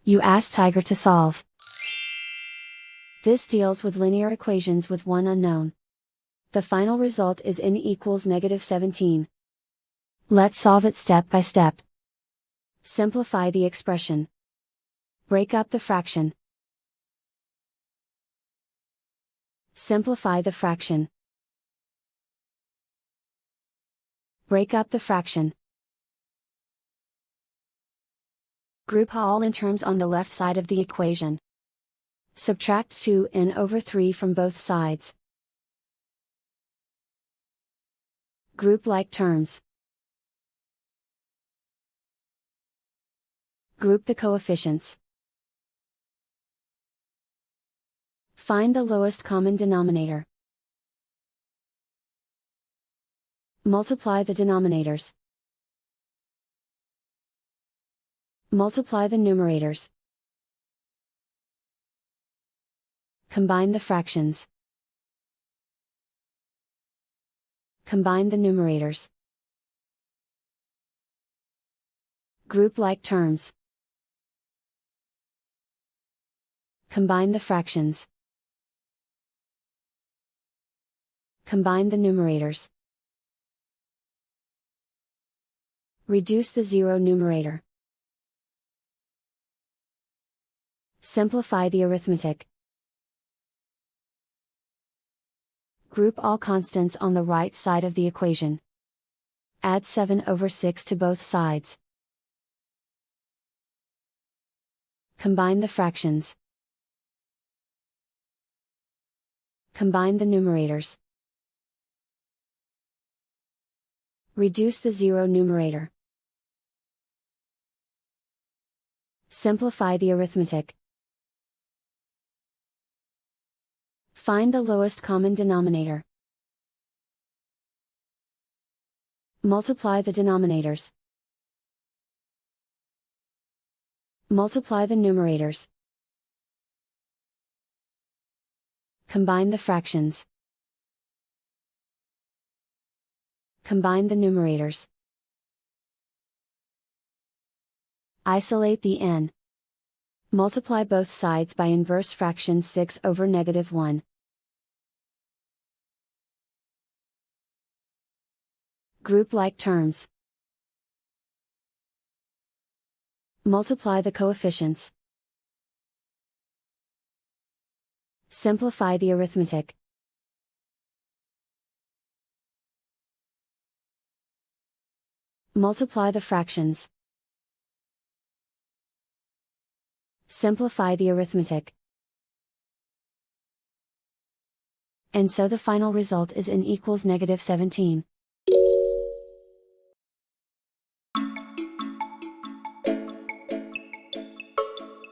You ask Tiger to solve. This deals with linear equations with one unknown. The final result is n equals -17. Let's solve it step by step. Simplify the expression. Break up the fraction. Simplify the fraction. Break up the fraction. Group all in terms on the left side of the equation. Subtract 2n/3 from both sides. Group like terms. Group the coefficients. Find the lowest common denominator. Multiply the denominators. Multiply the numerators. Combine the fractions. Combine the numerators. Group like terms. Combine the fractions. Combine the numerators. Reduce the zero numerator. Simplify the arithmetic. Group all constants on the right side of the equation. Add 7/6 to both sides. Combine the fractions. Combine the numerators. Reduce the zero numerator. Simplify the arithmetic. Find the lowest common denominator. Multiply the denominators. Multiply the numerators. Combine the fractions. Combine the numerators. Isolate the n. Multiply both sides by inverse fraction 6/(-1). Group like terms. Multiply the coefficients. Simplify the arithmetic. Multiply the fractions. Simplify the arithmetic. And so the final result is n equals -17.